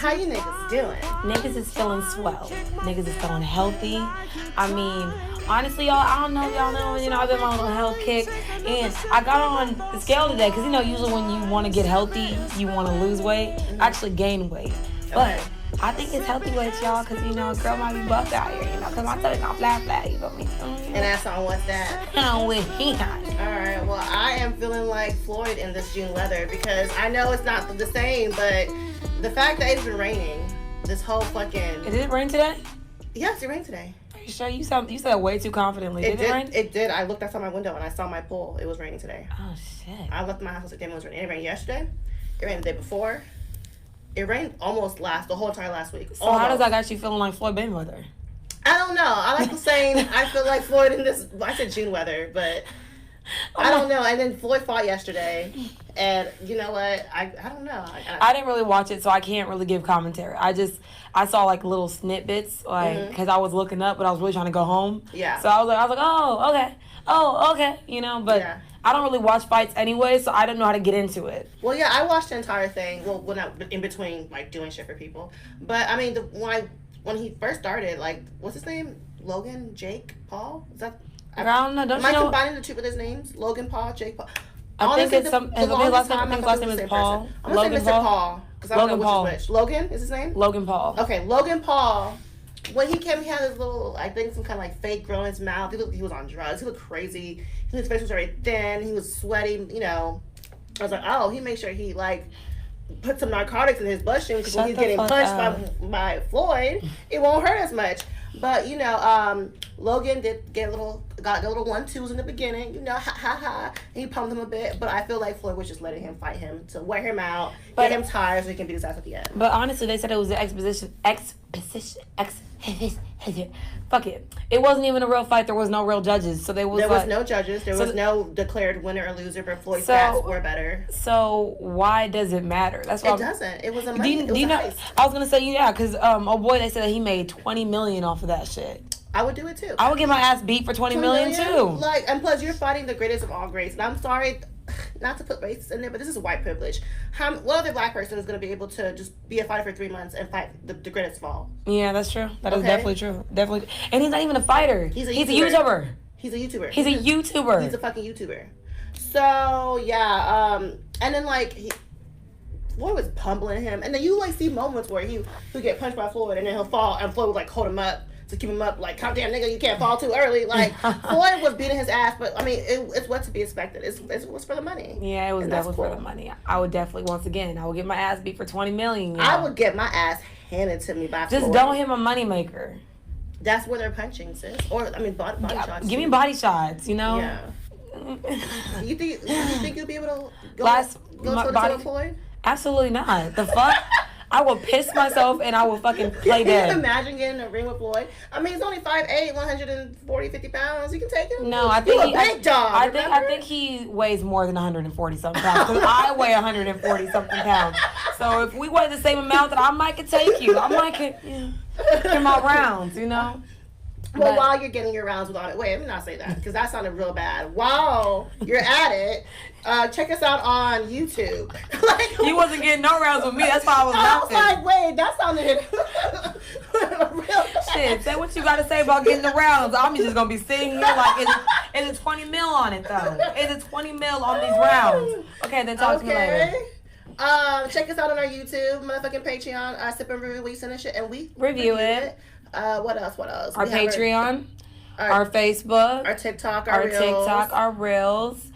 How you niggas doing? Niggas is feeling swell. Niggas is feeling healthy. I mean, honestly, y'all, I don't know if y'all know, I've been on a little health kick. And I got on the scale today because, usually when you want to get healthy, you want to lose weight. I actually gain weight. But I think it's healthy weight, y'all, because, a girl might be buffed out here, because my stomach not flat, you feel me? And that's on what's that? With he hot. Alright, well, I am feeling like Floyd in this June weather because I know it's not the same, but the fact that it's been raining this whole fucking... Did it rain today? Yes, it rained today. Are you sure? You said way too confidently. Did it rain? It did. I looked outside my window and I saw my pool. It was raining today. Oh, shit. I left my house again. It was raining. It rained yesterday. It rained the day before. It rained almost the whole entire last week. So how does that got you feeling like Floyd Bain weather? I don't know. I like saying I feel like Floyd in this. I said June weather, but I don't know. And then Floyd fought yesterday, and you know what? I don't know. I didn't really watch it, so I can't really give commentary. I saw like little snippets, because I was looking up, but I was really trying to go home. Yeah. So I was like, oh, okay, but. Yeah. I don't really watch fights anyway, so I didn't know how to get into it. Well, yeah, I watched the entire thing. Well, not in between, like, doing shit for people. But, I mean, when he first started, like, what's his name? Logan, Jake, Paul? Is that... I don't know. Am I combining the two with his names? Logan Paul, Jake Paul? I think it's some... His last name is Paul. I'm going to say Mr. Paul. Because I don't know which is which. Logan is his name? Logan Paul. Okay, Logan Paul. When he came, he had his little, I think, some kind of, like, fake growing in his mouth. He was on drugs. He looked crazy. His face was very thin. He was sweaty, I was like, oh, he made sure he, like, put some narcotics in his bloodstream because when he's getting punched by Floyd, it won't hurt as much. But, Logan got a little 1-2s in the beginning, ha. And he pumped him a bit. But I feel like Floyd was just letting him fight him to wear him out, get him tired so he can beat his ass at the end. But honestly, they said it was an fuck it. It wasn't even a real fight. There was no real judges. So there was no judges. There was no declared winner or loser, but Floyd's stats were better. So why does it matter? That's why it doesn't. It was a money. I was gonna say because they said that he made $20 million off of that shit. I would do it too. I would get my ass beat for $20 million too. Like, and plus you're fighting the greatest of all greats. And I'm sorry, not to put race in there, but this is white privilege. What other black person is going to be able to just be a fighter for 3 months and fight the greatest of all? Yeah, that's true. That is definitely true. Definitely. And he's not even a fighter. He's a YouTuber. He's a YouTuber. He's a YouTuber. He's a fucking YouTuber. So, yeah. And then, like, Floyd was pummeling him. And then you, like, see moments where he'll get punched by Floyd and then he'll fall and Floyd will, like, hold him up to keep him up, like, calm down, nigga, you can't fall too early. Like, Floyd was beating his ass, but, I mean, it's what to be expected. It was for the money. Yeah, it was definitely for the money. I would definitely, once again, get my ass beat for $20 million. I would get my ass handed to me by Just Floyd. don't hit my moneymaker. That's where they're punching, sis. Or, I mean, body shots. Give me body shots, Yeah. You think you'll be able to go to Floyd? Absolutely not. The fuck? I will piss myself and I will fucking play dead. Can you imagine getting in a ring with Floyd? I mean, he's only 5'8", 140, 50 pounds. You can take him. No, I think he's a big dog. I think he weighs more than 140 something pounds. Because I weigh 140 something pounds. So if we weigh the same amount, then I might could take you. I might could get my rounds, Well, while you're getting your rounds with all it, wait, let me not say that because that sounded real bad. While you're at it, check us out on YouTube. You wasn't getting no rounds with me. That's why I was laughing. I was like, wait, that sounded real bad. Shit, say what you got to say about getting the rounds. I'm just going to be sitting here like, is it 20 mil on it, though? Is it 20 mil on these rounds? Okay, then talk to me later. Check us out on our YouTube, motherfucking Patreon, Sip and Review, we send shit, and we review it. What else? Our Patreon, our Facebook, our TikTok, our Reels.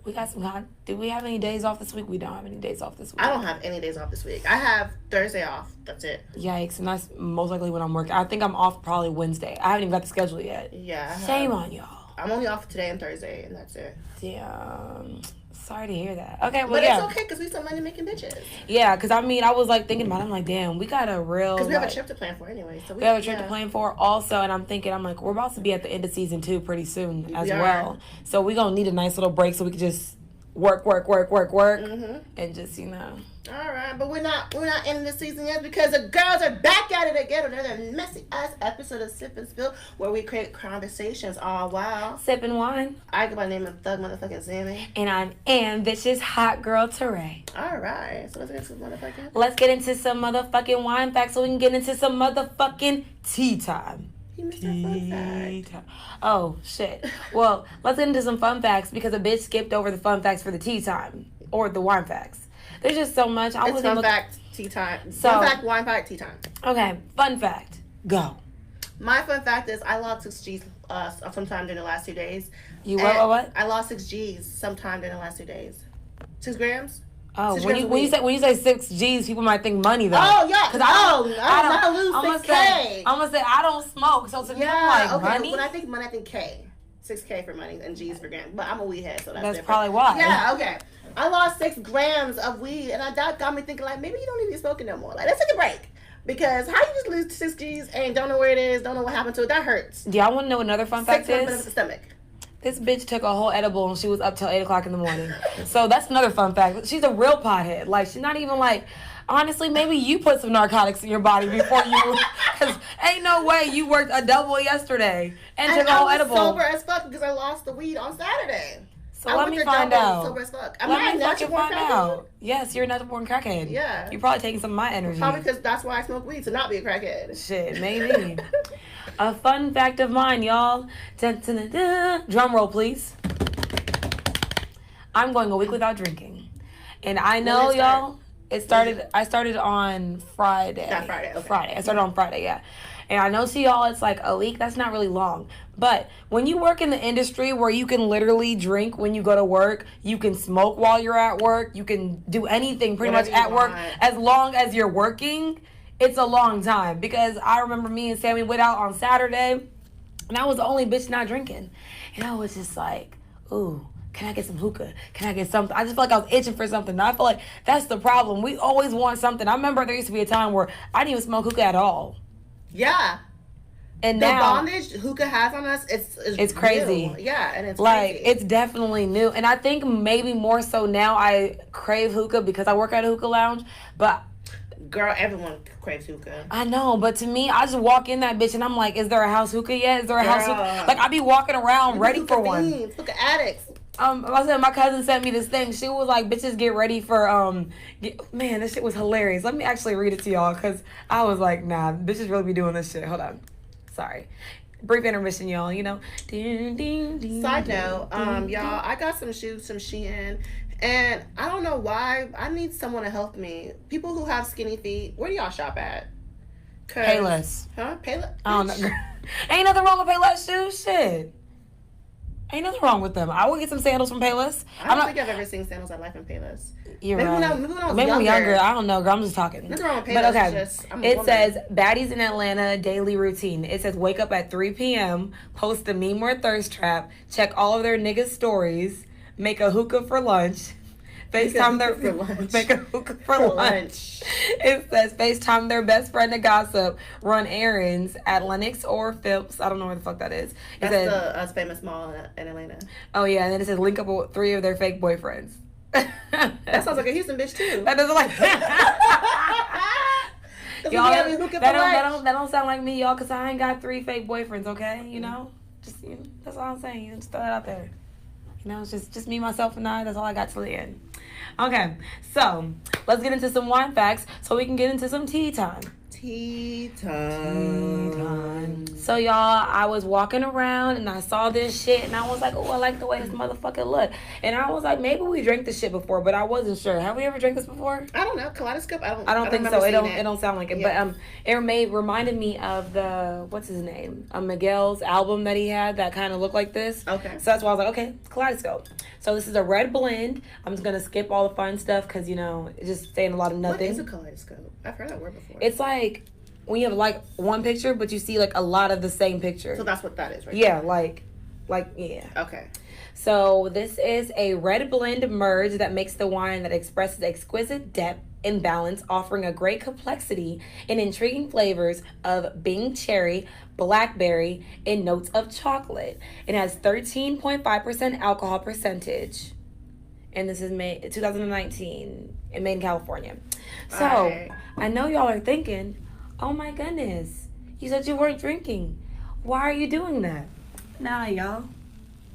We got some. Do we have any days off this week? We don't have any days off this week. I don't have any days off this week. I have Thursday off. That's it. Yikes! And that's most likely when I'm working. I think I'm off probably Wednesday. I haven't even got the schedule yet. Yeah. Shame on y'all. I'm only off today and Thursday, and that's it. Damn. Sorry to hear that. Okay, well, but it's okay because we some money making bitches. Yeah, because I mean, I was like thinking about it. I'm like, damn, we got a real. Because we have a trip to plan for anyway. So we have a trip to plan for also, and I'm like, we're about to be at the end of season 2 pretty soon as well. So we're gonna need a nice little break so we can just work, Mm-hmm. and just, you know. All right, but we're not ending the season yet because the girls are back at it again. Another messy ass episode of Sip and Spill where we create conversations. Oh wow. Sipping wine. I go by the name of Thug Motherfucking Sammy. And I'm ambitious hot girl Teray. All right, so let's get into some motherfucking. Let's get into some motherfucking wine facts so we can get into some motherfucking tea time. You missed our fun fact. Oh shit. Well, let's get into some fun facts because a bitch skipped over the fun facts for the tea time or the wine facts. There's just so much. It's fun fact, tea time. So, fun fact, wine fact, tea time. Okay, fun fact. Go. My fun fact is I lost 6 G's sometime during the last 2 days. You what? I lost 6 G's sometime during the last 2 days. 6 grams? Oh, 6 when grams you say 6 G's, people might think money though. Oh yeah, because I don't lose 6K. I'm gonna say I don't smoke, so to me I'm like okay. money. When I think money, I think K. 6K for money and G's for grams. But I'm a weed head, so that's different. Probably why. Yeah, okay. I lost 6 grams of weed, and that got me thinking, like, maybe you don't need to be smoking no more. Like, let's take a break. Because how you just lose 6 G's and don't know where it is, don't know what happened to it, that hurts. Do y'all want to know another fun fact 6 is? the stomach. This bitch took a whole edible and she was up till 8 o'clock in the morning. So that's another fun fact. She's a real pothead. Like, she's not even like, honestly, maybe you put some narcotics in your body before you, because ain't no way you worked a double yesterday and took a whole edible. I was sober as fuck because I lost the weed on Saturday. So let me find out. Sober as fuck. Let me fucking find out. Yes, you're a natural born crackhead. Yeah. You're probably taking some of my energy. Probably because that's why I smoke weed, to not be a crackhead. Shit, maybe. A fun fact of mine, y'all. Dun, dun, dun, dun. Drum roll, please. I'm going a week without drinking. And I know, y'all, I started on Friday. That Friday, okay. Friday. I started on Friday, yeah. And I know to y'all it's like a week, that's not really long. But when you work in the industry where you can literally drink when you go to work, you can smoke while you're at work, you can do anything pretty much at work as long as you're working, it's a long time. Because I remember me and Sammy went out on Saturday and I was the only bitch not drinking. And I was just like, ooh, can I get some hookah? Can I get something? I just feel like I was itching for something. And I feel like that's the problem. We always want something. I remember there used to be a time where I didn't even smoke hookah at all. Yeah. And the now, bondage hookah has on us, it's crazy. New. Yeah, and it's like crazy. It's definitely new. And I think maybe more so now I crave hookah because I work at a hookah lounge. But girl, everyone craves hookah. I know, but to me, I just walk in that bitch and I'm like, is there a house hookah yet? Is there a house hookah? Like I be walking around ready for one. Hookah addicts. I said my cousin sent me this thing. She was like, bitches get ready for man, this shit was hilarious. Let me actually read it to y'all because I was like, nah, bitches really be doing this shit. Hold on. Sorry. Brief intermission, y'all, you know. Side note, y'all, I got some shoes from Shein, and I don't know why. I need someone to help me. People who have skinny feet, where do y'all shop at? Payless. Huh? Payless? I don't know. Ain't nothing wrong with Payless shoes. Shit. Ain't nothing wrong with them. I will get some sandals from Payless. I don't think I've ever seen sandals I like from Payless. You're maybe right. Maybe when I was younger. I don't know, girl. I'm just talking. Nothing wrong with Payless. But okay. It says, baddies in Atlanta, daily routine. It says, wake up at 3 p.m., post a meme or thirst trap, check all of their niggas' stories, make a hookah for lunch, FaceTime make a hookah for lunch. It says FaceTime their best friend to gossip, run errands at Lenox or Phipps. I don't know where the fuck that is. That's the famous mall in Atlanta. Oh yeah, and then it says link up with 3 of their fake boyfriends. That sounds like a Houston bitch too. That doesn't like y'all. That don't sound like me, y'all, because I ain't got 3 fake boyfriends. Okay, you know, just that's all I'm saying. Just throw that out there. You know, it's just me, myself, and I. That's all I got till the end. Okay, so let's get into some wine facts so we can get into some tea time. Tea time. So, y'all, I was walking around and I saw this shit and I was like, oh, I like the way this motherfucker look. And I was like, maybe we drank this shit before, but I wasn't sure. Have we ever drank this before? I don't know. Kaleidoscope? I don't think so. It don't sound like it. Yeah. But it reminded me of the, what's his name? Miguel's album that he had that kind of looked like this. Okay. So that's why I was like, okay, Kaleidoscope. So this is a red blend. I'm just going to skip all the fun stuff because, you know, it's just saying a lot of nothing. What is a kaleidoscope? I've heard that word before. It's like when you have like one picture, but you see like a lot of the same picture. So that's what that is, right? Yeah, like yeah. Okay. So this is a red blend merge that makes the wine that expresses exquisite depth and balance, offering a great complexity and intriguing flavors of Bing cherry, blackberry, and notes of chocolate. It has 13.5% alcohol percentage. and this is made 2019 and made in California. So Alright. I know y'all are thinking, oh my goodness, you said you weren't drinking. Why are you doing that? Nah, y'all.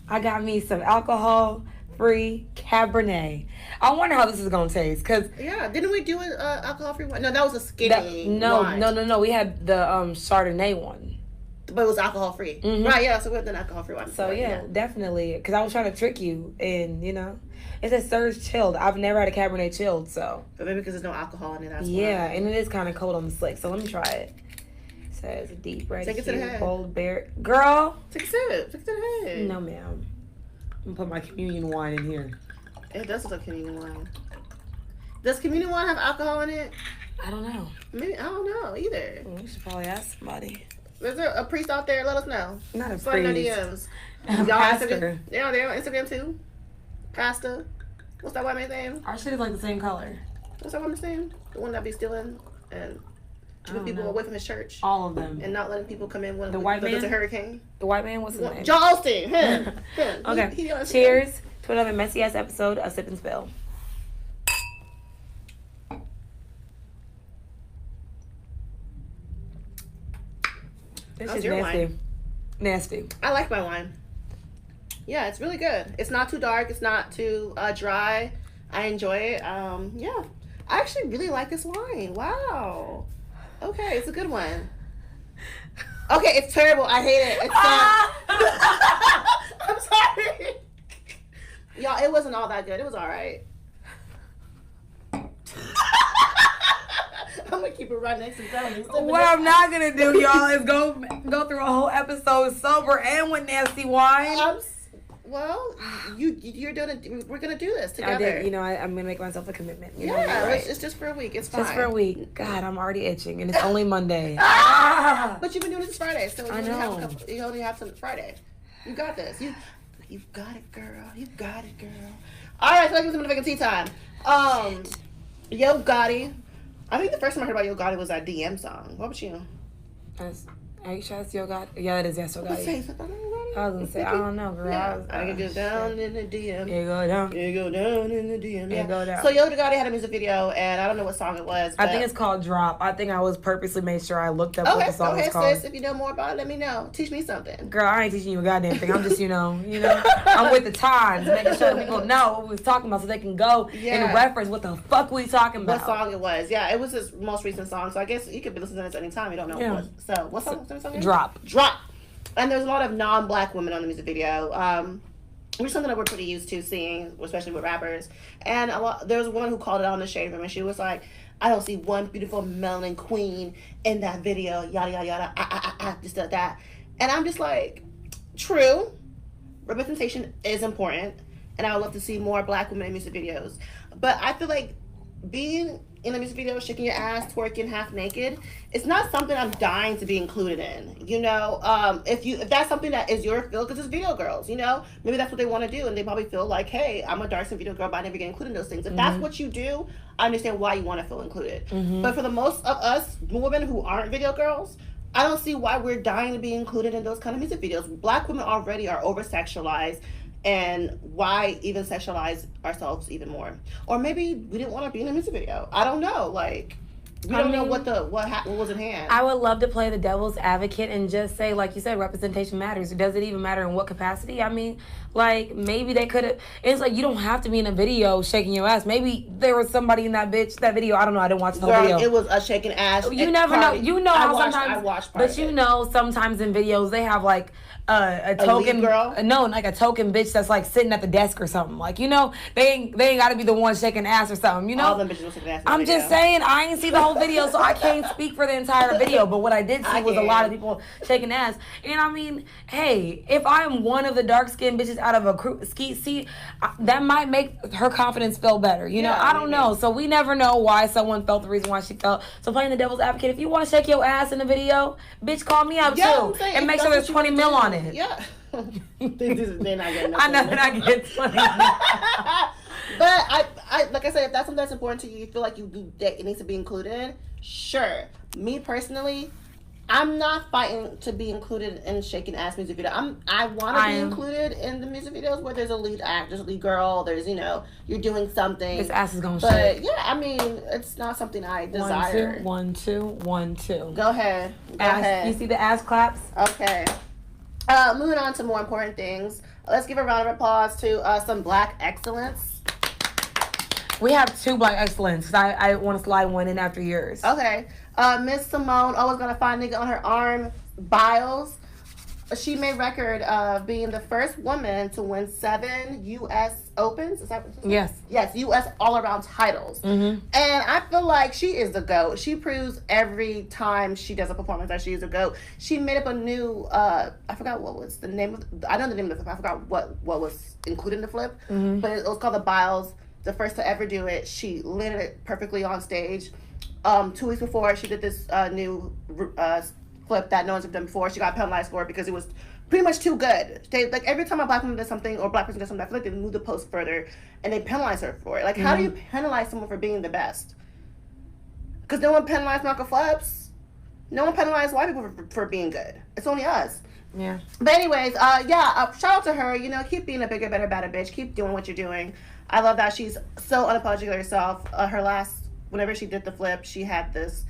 I got me some alcohol-free Cabernet. I wonder how this is gonna taste, cause Yeah, didn't we do an alcohol-free one? No, that was a skinny wine. No. We had the Chardonnay one. But it was alcohol-free. Mhm. Right, yeah, so we had an alcohol-free one. So yeah, definitely. Because I was trying to trick you, and it says Surge chilled. I've never had a Cabernet chilled, so. But maybe because there's no alcohol in it, that's Yeah, why. and it is kind of cold on the slick, so let me try it. It says deep red Take it to the hue, head. bold berry. Girl. Take a sip. Take it to the head. No, ma'am. I'm gonna put my communion wine in here. It does look like communion wine. Does communion wine have alcohol in it? I don't know. Maybe, I don't know either. We should probably ask somebody. Is there a priest out there? Let us know. Not a Slide in our priest. DMs. A Y'all pastor. Instagram? Yeah, they're on Instagram too. Pastor. What's that white man's name? Our shit is like the same color. What's that white man's name? The one that be stealing and I keeping don't people know. away from his church. All of them. And not letting people come in when The white there's a man? hurricane. The white man, what's his name? John Osteen. Him. Okay. He on Instagram. Cheers to another messy ass episode of Sip and Spill. This How's is your nasty. wine? Nasty. I like my wine. Yeah, it's really good. It's not too dark. It's not too dry. I enjoy it. Yeah. I actually really like this wine. Wow. Okay, it's a good one. Okay, it's terrible. I hate it. It's I'm sorry. Y'all, it wasn't all that good. It was all right. I'm gonna keep it right next to Melanie. What I'm not gonna do, y'all, is go through a whole episode sober and with nasty wine. Well, you're doing it. We're gonna do this together. I did, I'm gonna make myself a commitment. You know, Yeah, you're right. it's just for a week. It's fine. Just for a week. God, I'm already itching, and it's only Monday. But you've been doing this Friday, so you I only know. have a couple. You only have some Friday. You got this. You got it, girl. You got it, girl. All right, so let's get some motherfucking tea time. Yo Gotti. I think the first time I heard about Yo Gotti was that DM song. What about you? Are you sure that's Yo Gotti? Yeah, it is. Yes, Yo Gotti. Say something about Yo Gotti? I was gonna say, I don't know, girl. Yeah, I can go down in the DM. You go down. You go down in the DM. Yeah. Go down. So Yo Gotti had a music video, and I don't know what song it was. I think it's called Drop. I think I was purposely made sure I looked up what Okay, the song was sis. called. If you know more about it, let me know. Teach me something. Girl, I ain't teaching you a goddamn thing. I'm just, I'm with the times, making sure people know what we was talking about so they can go and reference what the fuck we talking about. What song it was. Yeah, it was his most recent song, so I guess you could be listening to this anytime. You don't know what it was. So, what song? Drop. And there's a lot of non-black women on the music video, which is something that we're pretty used to seeing, especially with rappers. And there was a woman who called it out on the shade room, and she was like, I don't see one beautiful melanin queen in that video, yada, yada, yada, just like that. And I'm just like, true, representation is important, and I would love to see more black women in music videos. But I feel like being in a music video, shaking your ass, twerking half naked, it's not something I'm dying to be included in. If that's something that is your field, because it's video girls, maybe that's what they want to do, and they probably feel like, hey, I'm a dark skin video girl, but I never get included in those things. If that's what you do, I understand why you want to feel included. But for the most of us women who aren't video girls, I don't see why we're dying to be included in those kind of music videos. Black women already are over sexualized. And why even sexualize ourselves even more? Or maybe we didn't want to be in a music video. I don't know. We don't know what was in hand. I would love to play the devil's advocate and just say, like you said, representation matters. Does it even matter in what capacity? I mean, maybe they could have. It's like you don't have to be in a video shaking your ass. Maybe there was somebody in that video. I don't know. I didn't watch the whole video. It was a shaking ass. You never know. You know how sometimes. I watched part but sometimes in videos they have a token lead girl? No, like a token bitch that's sitting at the desk or something. They ain't got to be the one shaking ass or something. All them bitches shaking ass. I'm just saying I ain't see the whole video, so I can't speak for the entire video. But what I did see was a lot of people shaking ass. And I mean, hey, if I'm one of the dark skinned bitches out of a ski seat, that might make her confidence feel better. I don't know. So we never know why someone felt the reason why she felt. So playing the devil's advocate, if you want to shake your ass in the video, bitch, call me up too, and make sure there's 20 mil on it. Yeah. They're not getting I know they're not getting 20 But I like I said, if that's something that's important to you, you feel like it needs to be included in, sure. Me personally, I'm not fighting to be included in shaking ass music video. I want to be included in the music videos where there's a lead act, there's a lead girl, there's you're doing something. This ass is gonna shake. But yeah, I mean, it's not something I desire. 1, 2, 1, 2. Go ahead. Go ahead. You see the ass claps? Okay. Moving on to more important things. Let's give a round of applause to some Black excellence. We have 2 Black excellence because I want to slide one in after yours. Okay. Miss Simone, always gonna find nigga on her arm, Biles. She made record of being the first woman to win 7 U.S. Opens. Is that what Yes. Yes, U.S. all-around titles. Mm-hmm. And I feel like she is the GOAT. She proves every time she does a performance that she is a GOAT. She made up a new, I forgot what was the name of, I know the name of the flip. I forgot what was included in the flip. Mm-hmm. But it was called the Biles. The first to ever do it. She landed it perfectly on stage. 2 weeks before, she did this new flip that no one's ever done before. She got penalized for it because it was pretty much too good. They like every time a Black woman does something or a Black person does something, I feel like they move the post further and they penalize her for it. Like, how do you penalize someone for being the best? Because no one penalized Michael Phelps. No one penalized white people for being good. It's only us. Yeah. But anyways, shout out to her. Keep being a bigger, better, badder bitch. Keep doing what you're doing. I love that she's so unapologetic of herself. Her last, whenever she did the flip, she had this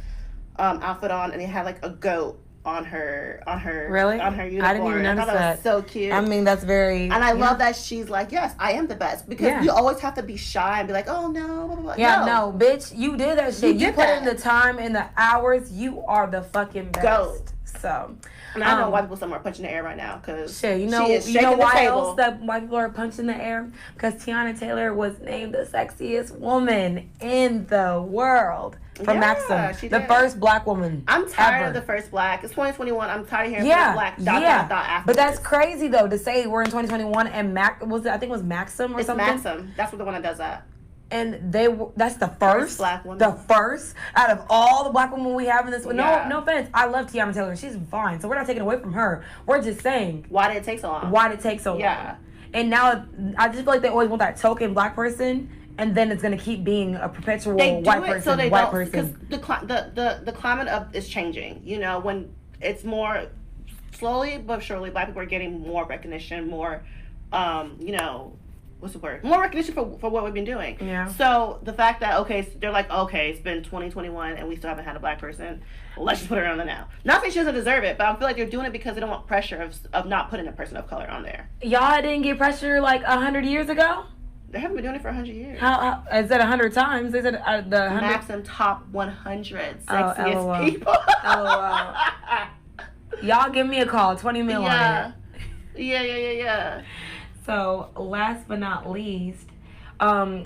outfit on, and it had like a goat on her really on her uniform. I didn't even notice that. Was so cute. I mean, that's very. And I love that she's like, yes, I am the best, because you always have to be shy and be like, oh no, blah, blah, blah. Yeah, no, bitch, you did that shit. You put in the time and the hours. You are the fucking best. Goat. So. And I know white people somewhere punching the air right now because shit, you know why else that white people are punching the air? Because Tiana Taylor was named the sexiest woman in the world from Maxim, the first Black woman. I'm tired ever. of the first Black. It's 2021. I'm tired of hearing first Black. After but that's crazy though to say we're in 2021 and I think it was Maxim or something. It's Maxim. That's what the one that does that. And that's the first Black woman. The first out of all the Black women we have in this. No offense. I love Tiana Taylor. She's fine. So we're not taking away from her. We're just saying. Why did it take so long? Yeah. And now I just feel like they always want that token Black person, and then it's gonna keep being a perpetual white person. So they white don't, person. Because the climate is changing. When it's more slowly but surely, Black people are getting more recognition, more what's the word? More recognition for what we've been doing. Yeah. So the fact that they're like, it's been 2021 and we still haven't had a Black person. Well, let's just put her on there now. Not saying she doesn't deserve it, but I feel like they're doing it because they don't want pressure of not putting a person of color on there. Y'all didn't get pressure like 100 years ago. They haven't been doing it for 100 years. How is that 100 times? They said the 100. Maxim top 100 sexiest people. Y'all give me a call. 20 mil on it. Yeah. So, last but not least, our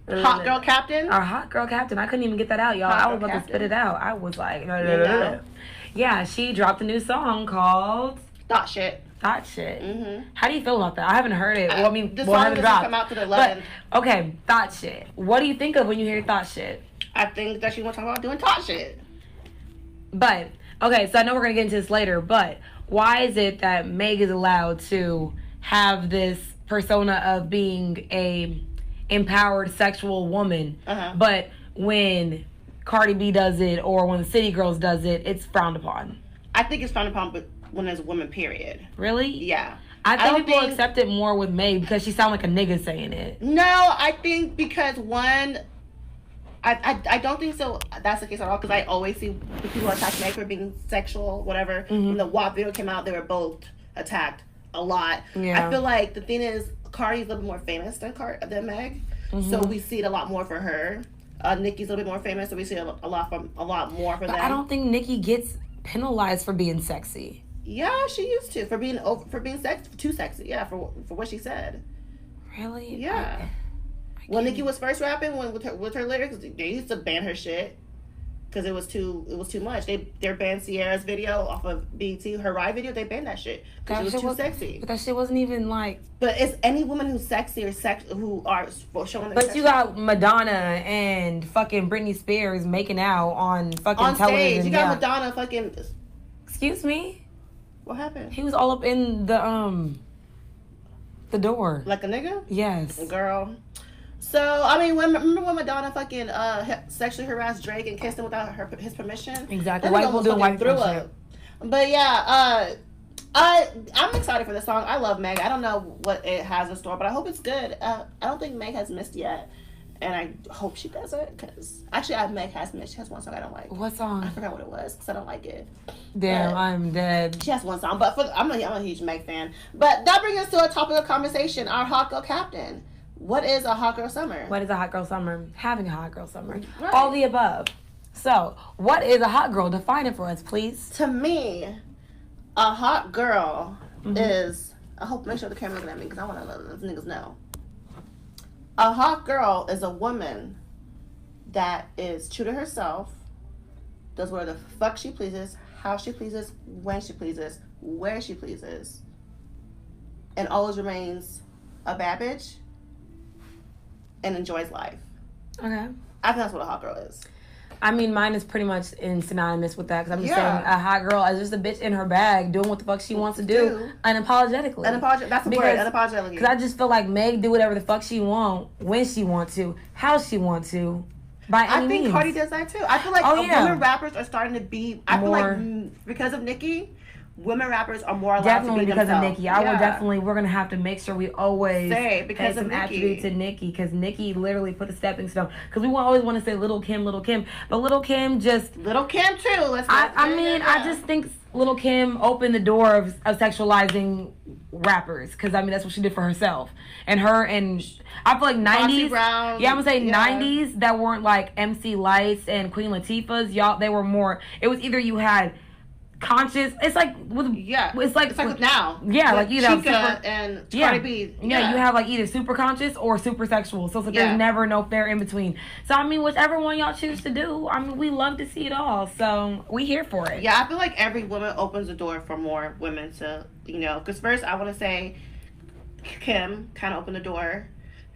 hot girl captain. Our hot girl captain. I couldn't even get that out, y'all. I was about to spit it out. I was like, yeah. She dropped a new song called Thought Shit. Mm-hmm. How do you feel about that? I haven't heard it. Well, I mean, the song doesn't come out to the 11th. But, okay, Thought Shit. What do you think of when you hear Thought Shit? I think that she wants to talk about doing Thought Shit. But okay, so I know we're gonna get into this later, but why is it that Meg is allowed to have this persona of being a empowered sexual woman, but when Cardi B does it or when the City Girls does it, it's frowned upon? I think it's frowned upon, but when there's a woman, period. Really? Yeah. I think people accept it more with Meg because she sounds like a nigga saying it. No, I think because one, I don't think so. That's the case at all, because I always see the people attack Meg for being sexual, whatever. When the WAP video came out, they were both attacked a lot. Yeah. I feel like the thing is, Cardi's a little bit more famous than Meg, so we see it a lot more for her. Nicki's a little bit more famous, so we see a lot more for them. I don't think Nicki gets penalized for being sexy. Yeah, she used to for being too sexy. Yeah, for what she said. Really? Yeah. When Nicki was first rapping, with her lyrics, they used to ban her shit because it was too much. They banned Sierra's video off of BET, her Ride video. They banned that shit because it was too sexy. But that shit wasn't even like. But it's any woman who's sexy or who are showing. But you got Madonna and fucking Britney Spears making out on fucking on television. Stage. You got Madonna fucking. Excuse me. What happened? He was all up in the door. Like a nigga? Yes. Girl. So I mean, remember when Madonna fucking sexually harassed Drake and kissed him without his permission? Exactly. White people doing white people shit. But yeah, I'm excited for this song. I love Meg. I don't know what it has in store, but I hope it's good. I don't think Meg has missed yet. And I hope she doesn't, because actually, Meg has missed. She has one song I don't like. What song? I forgot what it was, because I don't like it. Damn, I'm dead. She has one song, but I'm a huge Meg fan. But that brings us to a topic of conversation, our hot girl captain. What is a hot girl summer? What is a hot girl summer? Having a hot girl summer. Right. All the above. So, what is a hot girl? Define it for us, please. To me, a hot girl is... I hope, make sure the camera's looking at me, because I want to let those niggas know. A hot girl is a woman that is true to herself, does whatever the fuck she pleases, how she pleases, when she pleases, where she pleases, and always remains a bad bitch and enjoys life. Okay. I think that's what a hot girl is. I mean, mine is pretty much synonymous with that, because I'm just saying a hot girl is just a bitch in her bag doing what the fuck she wants to do unapologetically. That's the word, unapologetically. Because I just feel like Meg do whatever the fuck she want, when she want to, how she want to, by any means. I think Cardi does that too. I feel like women rappers are starting to be, I feel like because of Nicki, women rappers are more allowed definitely to be because themselves. of Nicki. I will definitely, we're going to have to make sure we always say because pay of some Nicki. attribute to Nicki, because Nicki literally put the stepping stone. Because we always want to say Little Kim, but Little Kim just... Little Kim too. I just think Little Kim opened the door of sexualizing rappers, because I mean that's what she did for herself and I feel like 90s. Brown, I'm gonna say 90s that weren't like MC Lights and Queen Latifah's. Y'all, they were more. It was either you had conscious. It's like with It's like with now. Yeah, like you know, Chica and Cardi B. Yeah, you have like either super conscious or super sexual. So there's never no fair in between. So I mean, whichever one y'all choose to do, I mean, we love to see it all. So we here for it. Yeah, I feel like every woman opens the door for more women to, because first I want to say Kim kind of opened the door.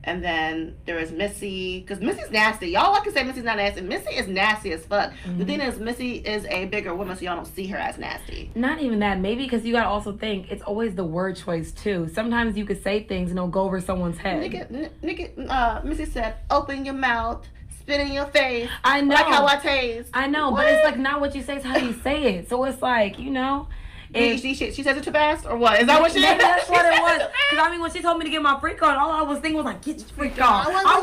And then there is Missy, because Missy's nasty. Y'all like to say Missy's not nasty. Missy is nasty as fuck. Mm-hmm. The thing is, Missy is a bigger woman, so y'all don't see her as nasty. Not even that. Maybe because you got to also think, it's always the word choice, too. Sometimes you could say things and it'll go over someone's head. Missy said, open your mouth, spit in your face. I know. Like how I taste. I know, what? But it's like not what you say, it's how you say it. So it's like, She says it too fast, or what? Is that what she said? That's what it was. Because I mean, when she told me to get my freak on, all I was thinking was like, get your freak on. I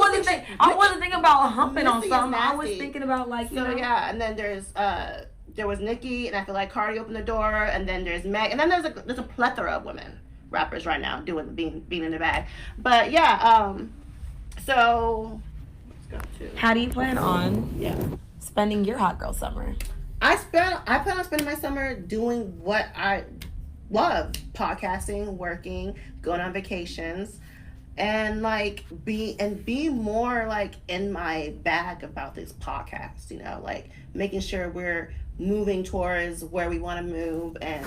wasn't thinking about humping on something. I was thinking about like, yeah. And then there was Nicki, and I feel like Cardi opened the door, and then there's Meg, and then there's a plethora of women rappers right now being in the bag. But yeah, so let's go to. How do you plan on spending your hot girl summer? I plan on spending my summer doing what I love: podcasting, working, going on vacations, and like be more like in my bag about this podcast. Like making sure we're moving towards where we want to move and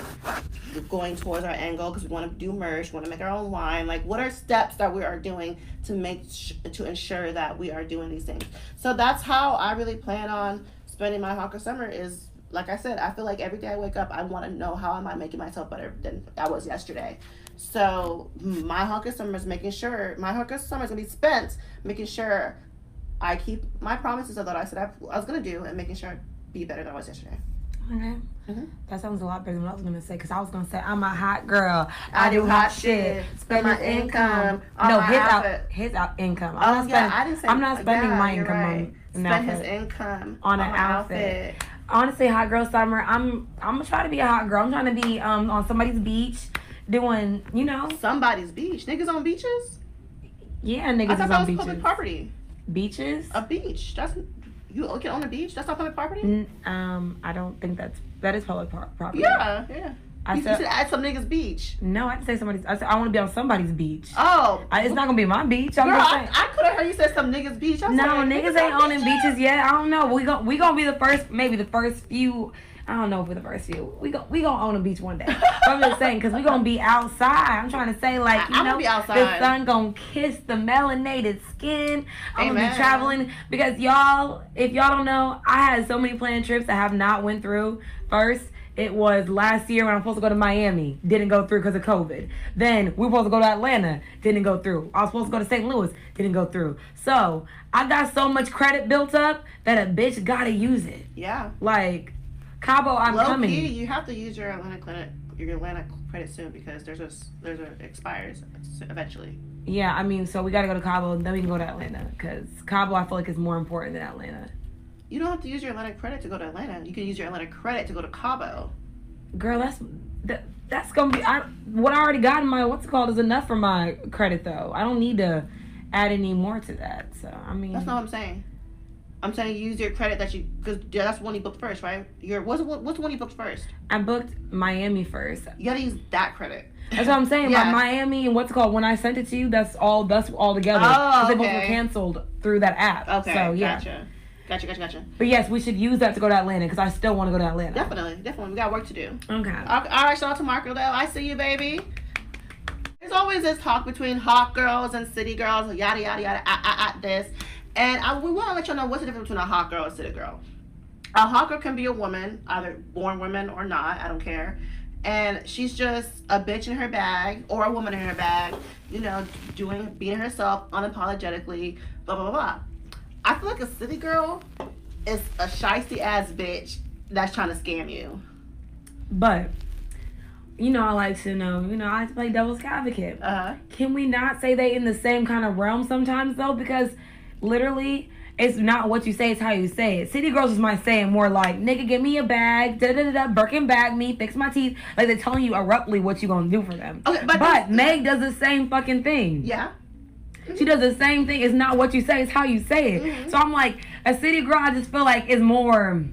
going towards our end goal, because we want to do merch, we want to make our own line. Like, what are steps that we are doing to ensure that we are doing these things? So that's how I really plan on spending my hot girl summer. Is, like I said, I feel like every day I wake up, I want to know how am I making myself better than I was yesterday. So my hot girl summer is my hot girl summer is going to be spent making sure I keep my promises of that I said I was going to do, and making sure I be better than I was yesterday. Okay. Mm-hmm. That sounds a lot better than what I was going to say, because I was going to say, I'm a hot girl. I do hot shit. Spend my income. No, his income. I'm not spending my income on spend his income on an outfit. Honestly, hot girl summer, I'm gonna try to be a hot girl. I'm trying to be on somebody's beach doing, somebody's beach. Niggas on beaches? Yeah, niggas is on beaches. I thought that was public property. Beaches? A beach. You can own a beach? That's not public property? I don't think that is public property. Yeah. You said at some nigga's beach. No, I didn't say somebody's. I said I want to be on somebody's beach. Oh. It's not going to be my beach. Girl, I could have heard you said some nigga's beach. Niggas ain't owning beaches yet. I don't know. We gonna be the first, maybe the first few. I don't know if we're the first few. We gonna own a beach one day. I'm just saying, because we gonna be outside. I'm trying to say, like, I'm gonna be outside. The sun gonna kiss the melanated skin. I'm gonna be traveling, because y'all, if y'all don't know, I had so many planned trips I have not went through. First It was last year when I was supposed to go to Miami. Didn't go through because of COVID. Then we were supposed to go to Atlanta. Didn't go through. I was supposed to go to St. Louis. Didn't go through. So I got so much credit built up that a bitch gotta use it. Yeah. Like, Cabo, I'm coming. Low key, you have to use your Atlanta credit soon because there's a expires eventually. Yeah, I mean, so we gotta go to Cabo, and then we can go to Atlanta. Because Cabo, I feel like, is more important than Atlanta. You don't have to use your Atlanta credit to go to Atlanta. You can use your Atlanta credit to go to Cabo. Girl, that's gonna be what I already got in my is enough for my credit though. I don't need to add any more to that. So I mean, that's not what I'm saying. I'm saying use your credit because that's the one you booked first, right? What's the one you booked first? I booked Miami first. You gotta use that credit. That's what I'm saying. Yeah. Like Miami and when I sent it to you, that's all together. Oh, okay. They both were canceled through that app. Okay, so yeah. Gotcha. But yes, we should use that to go to Atlanta because I still want to go to Atlanta. Definitely. We got work to do. Okay. All right, shout out to Marco though. I see you, baby. There's always this talk between hot girls and city girls, yada yada yada. This, and we want to let you know what's the difference between a hot girl and a city girl. A hot girl can be a woman, either born woman or not. I don't care. And she's just a bitch in her bag or a woman in her bag, being herself unapologetically, blah blah blah blah. I feel like a city girl is a shiesty ass bitch that's trying to scam you. But, I like to know, I like to play devil's advocate. Can we not say they in the same kind of realm sometimes, though? Because literally, it's not what you say, it's how you say it. City girls is my saying more like, nigga, give me a bag, Birkin bag me, fix my teeth. Like, they're telling you abruptly what you gonna do for them. Okay, but Meg does the same fucking thing. Yeah. She does the same thing. It's not what you say, it's how you say it. Mm-hmm. So I'm like, a city girl, I just feel like is more...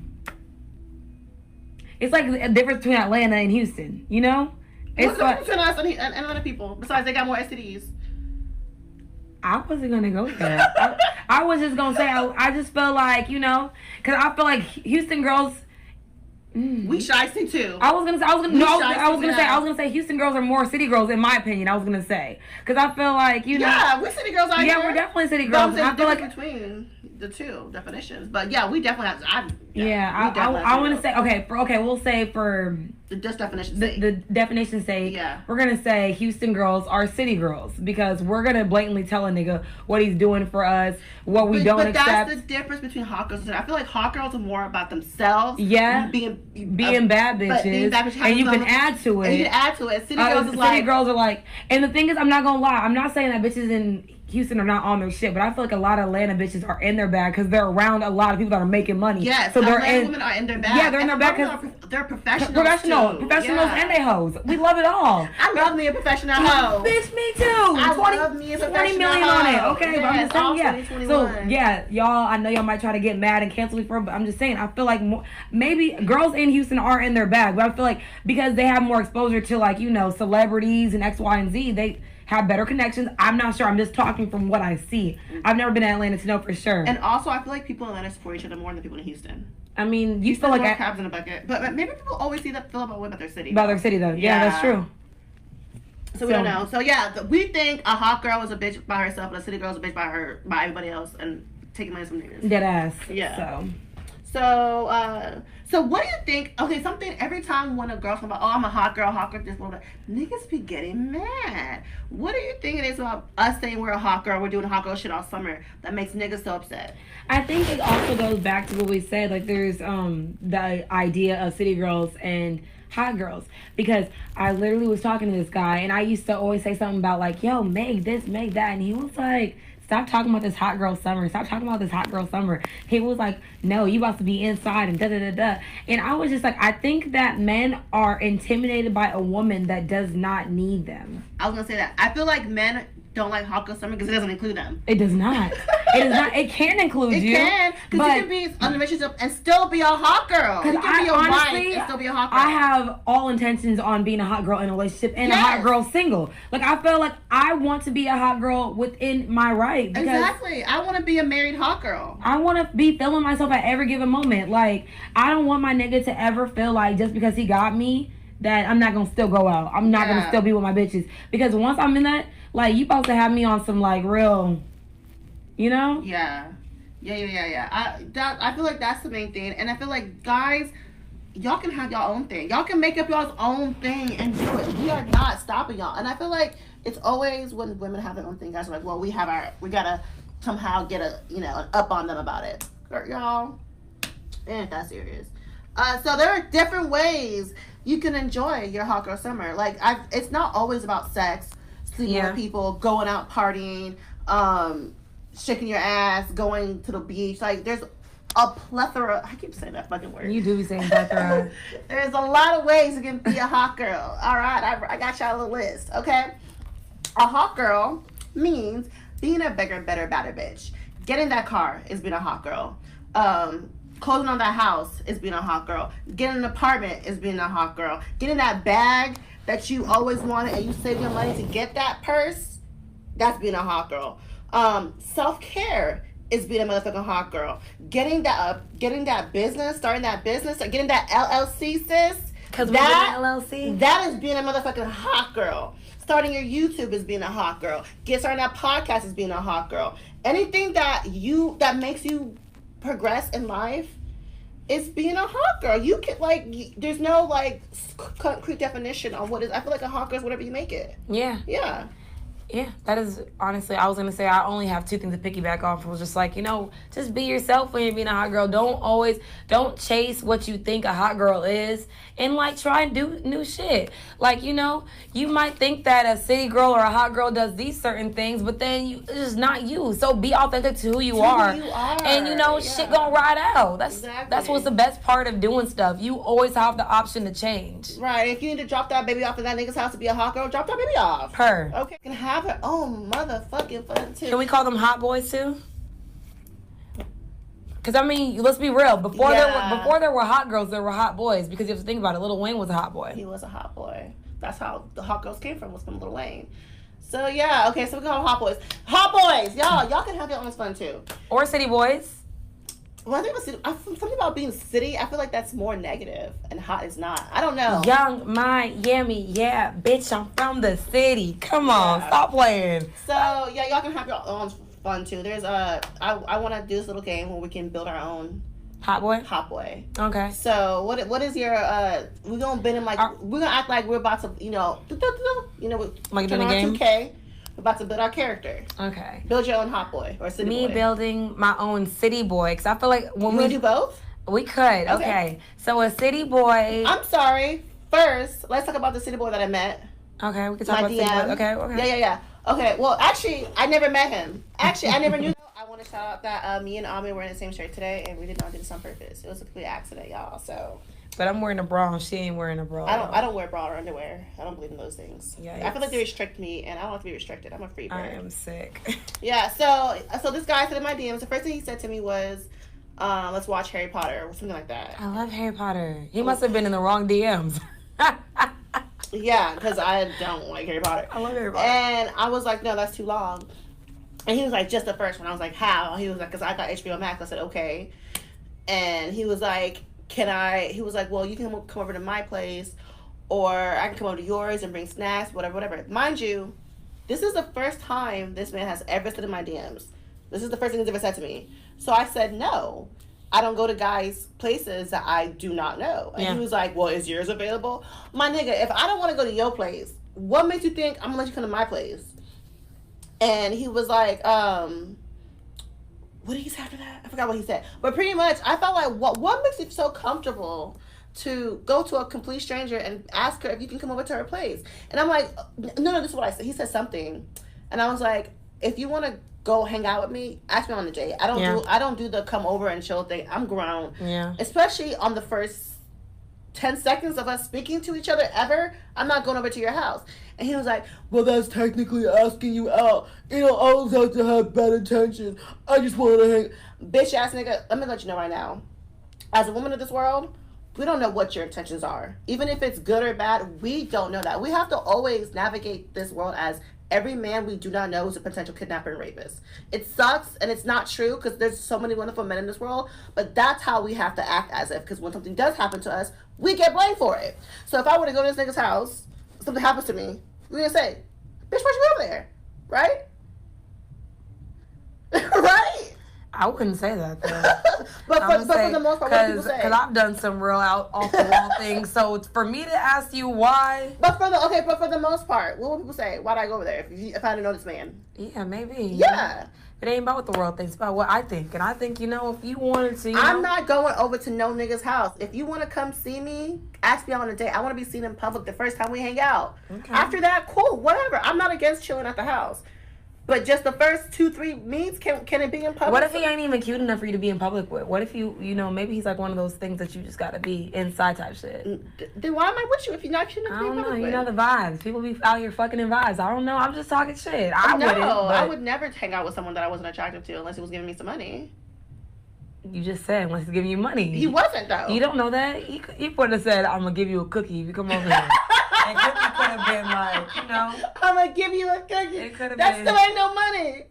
It's like a difference between Atlanta and Houston, It's what's the difference between us and other people? Besides, they got more STDs. I wasn't going to go there. I was just going to say, I just feel like, because I feel like Houston girls... We shiesty too. I was gonna say Houston girls are more city girls in my opinion. I was gonna say because I feel like yeah, we're city girls out here. Yeah, we're definitely city girls. I feel like between the two definitions, but yeah, we definitely have. I want to say okay. We'll say for the definition. The definition say we're gonna say Houston girls are city girls because we're gonna blatantly tell a nigga what he's doing for us, what we don't accept. But that's the difference between hot girls and I feel like hot girls are more about themselves. Yeah, being bad bitches, and you can add to it. And you can add to it. City girls are like, and the thing is, I'm not gonna lie. I'm not saying that bitches in Houston are not on their shit, but I feel like a lot of Atlanta bitches are in their bag because they're around a lot of people that are making money. Yes, so women are in their bag. Yeah, they're in their bag because they're professionals and they hoes. We love it all. I love me a professional hoe. Bitch, me too. I love me a professional 20 million on it. Okay, yes, but I'm just saying, So y'all, I know y'all might try to get mad and cancel me for it, but I'm just saying, I feel like maybe girls in Houston are in their bag, but I feel like because they have more exposure to celebrities and X, Y, and Z, they have better connections. I'm not sure. I'm just talking from what I see. I've never been to Atlanta to know for sure. And also, I feel like people in Atlanta support each other more than people in Houston. I mean, you feel like crabs in a bucket, but maybe people always feel about their city. About their city, though. Yeah, that's true. So we don't know. So yeah, we think a hot girl is a bitch by herself, but a city girl is a bitch by everybody else, and taking money from niggas. Dead ass. Yeah. So what do you think? Okay, something every time when a girl's talking about, I'm a hot girl, this little bit, niggas be getting mad. What do you think it is about us saying we're a hot girl, we're doing hot girl shit all summer that makes niggas so upset? I think it also goes back to what we said. Like there's the idea of city girls and hot girls, because I literally was talking to this guy and I used to always say something about like, yo, make this, make that, and he was like, stop talking about this hot girl summer. Stop talking about this hot girl summer. He was like, no, you about to be inside and da-da-da-da. And I was just like, I think that men are intimidated by a woman that does not need them. I was going to say that. I feel like men don't like hot girl summer because it doesn't include them. It does not. It does not. It can include you. It can. Because you can be in a relationship and still be a hot girl. You can be a wife and still be a hot girl. I have all intentions on being a hot girl in a relationship and a hot girl single. Like, I feel like I want to be a hot girl within my right. Exactly. I want to be a married hot girl. I want to be feeling myself at every given moment. Like, I don't want my nigga to ever feel like just because he got me that I'm not going to still go out. I'm not going to still be with my bitches. Because once I'm in that, like, you supposed to have me on some, like, real, you know? Yeah. I feel like that's the main thing. And I feel like guys, y'all can have y'all own thing. Y'all can make up y'all's own thing and do it. We are not stopping y'all. And I feel like it's always when women have their own thing, guys are like, well, we gotta somehow get an up on them about it. Y'all, it ain't that serious. So there are different ways you can enjoy your hot girl summer. Like, it's not always about sex, sleeping with people, going out partying, shaking your ass, going to the beach. Like, there's a plethora. I keep saying that fucking word. You do be saying plethora. There's a lot of ways you can be a hot girl. All right, I got y'all a list. Okay, a hot girl means being a bigger, better, badder bitch. Getting that car is being a hot girl. Closing on that house is being a hot girl. Getting an apartment is being a hot girl. Getting that bag that you always wanted and you save your money to get that purse, that's being a hot girl. Self-care is being a motherfucking hot girl. Getting that business, starting that business, or getting that LLC, sis. Because we're getting LLC. That is being a motherfucking hot girl. Starting your YouTube is being a hot girl. Starting that podcast is being a hot girl. Anything that makes you progress in life is being a hot girl. You can there's no concrete definition on what is. I feel like a hot girl is whatever you make it. Yeah. Yeah. Yeah, that is, honestly, I was going to say I only have two things to piggyback off. It was just like, just be yourself when you're being a hot girl. Don't chase what you think a hot girl is and, try and do new shit. You might think that a city girl or a hot girl does these certain things, but then it's just not you. So be authentic to who you are. And, shit gonna ride out. That's what's the best part of doing stuff. You always have the option to change. Right. If you need to drop that baby off at that nigga's house to be a hot girl, drop that baby off. Okay. Can have her own motherfucking fun too. Can we call them hot boys too? Because let's be real. Before there were hot girls, there were hot boys. Because you have to think about it. Lil Wayne was a hot boy. He was a hot boy. That's how the hot girls came from. Was from Lil Wayne. So yeah, okay. So we call them hot boys. Hot boys, y'all can have your own fun too. Or city boys. Well, I think something about being city. I feel like that's more negative, and hot is not. I don't know. Young Miami, yeah, bitch. I'm from the city. Come on, stop playing. So yeah, y'all can have your own fun too. There's I want to do this little game where we can build our own hot boy. Okay. So what is your we're gonna bend him we're gonna act like we're about to like doing a game. 2K. We're about to build our character. Okay. Build your own hot boy or city boy. Me building my own city boy, because I feel like when we do both. We could. Okay. So a city boy. I'm sorry. First, let's talk about the city boy that I met. Okay, we can talk about city boy. Okay. Yeah. Okay. Well, actually, I never met him. Actually, I never knew. I want to shout out that me and Ami were in the same shirt today, and we did not do this on purpose. It was a complete accident, y'all. So. But I'm wearing a bra and she ain't wearing a bra. I don't wear bra or underwear. I don't believe in those things. Yeah. I feel like they restrict me, and I don't have to be restricted. I'm a free bird. I am sick. Yeah. So this guy said in my DMs, the first thing he said to me was, "Let's watch Harry Potter," or something like that. I love Harry Potter. He must have been in the wrong DMs. Yeah, because I don't like Harry Potter. I love Harry Potter. And I was like, no, that's too long. And he was like, just the first one. I was like, how? He was like, because I got HBO Max. I said, okay. And he was like, he was like, well, you can come over to my place, or I can come over to yours and bring snacks, whatever. Mind you, this is the first time this man has ever said in my DMs. This is the first thing he's ever said to me. So I said, no, I don't go to guys' places that I do not know. And he was like, well, is yours available? My nigga, if I don't want to go to your place, what makes you think I'm going to let you come to my place? And he was like, what did he say after that? I forgot what he said. But pretty much, I felt like, what makes you so comfortable to go to a complete stranger and ask her if you can come over to her place? And I'm like, no, this is what I said. He said something. And I was like, if you want to go hang out with me, ask me on the date. I don't do the come over and chill thing. I'm grown. Yeah. Especially on the first 10 seconds of us speaking to each other ever, I'm not going over to your house. And he was like, well, that's technically asking you out. You don't always have to have bad intentions. I just want to hang. Bitch ass nigga, let me let you know right now. As a woman of this world, we don't know what your intentions are. Even if it's good or bad, we don't know that. We have to always navigate this world as every man we do not know is a potential kidnapper and rapist. It sucks, and it's not true because there's so many wonderful men in this world, but that's how we have to act as if, because when something does happen to us, we get blamed for it. So if I were to go to this nigga's house, something happens to me, we're going to say, bitch, why'd you go over there? Right? Right? I wouldn't say that though. but for the most part, what do people say? Because I've done some real off the wall things. So for me to ask you why, but for the most part, what would people say? Why'd I go over there if I didn't know this man? Yeah, maybe. Yeah. It ain't about what the world thinks. It's about what I think. And I think, if you wanted to, I'm not going over to no nigga's house. If you want to come see me, ask me out on a date. I want to be seen in public the first time we hang out. Okay. After that, cool, whatever. I'm not against chilling at the house. But just the first 2-3 meets, can it be in public? What if he ain't even cute enough for you to be in public with? What if maybe he's like one of those things that you just got to be inside type shit? Then why am I with you if you're not cute enough to be in public with? You know the vibes. People be out here fucking in vibes. I don't know. I'm just talking shit. I would never hang out with someone that I wasn't attracted to unless he was giving me some money. You just said unless he's giving you money. He wasn't though. You don't know that? He would have said, I'm going to give you a cookie if you come over here. And cookie could have been like, I'm going to give you a cookie. It could have been. That still ain't no money.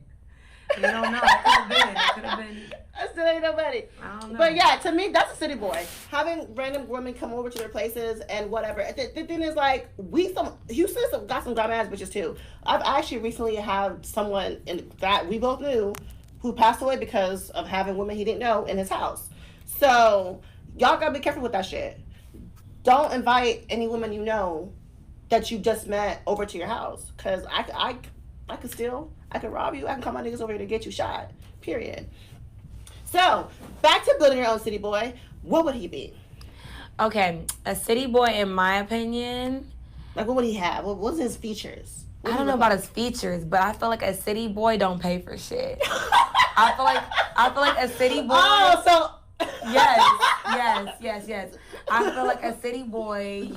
You don't know. It could have been. That still ain't no money. I don't know. But yeah, to me, that's a city boy. Having random women come over to their places and whatever. The thing is, like, Houston got some dumb ass bitches too. I've actually recently had someone that we both knew who passed away because of having women he didn't know in his house. So y'all gotta be careful with that shit. Don't invite any woman you know that you just met over to your house, because I could rob you. I can call my niggas over here to get you shot. Period. So back to building your own city boy. What would he be? Okay, a city boy, in my opinion. Like, what would he have? What's his features? I don't know about his features, but I feel like a city boy don't pay for shit. I feel like a city boy. Oh, so. Yes. I feel like a city boy,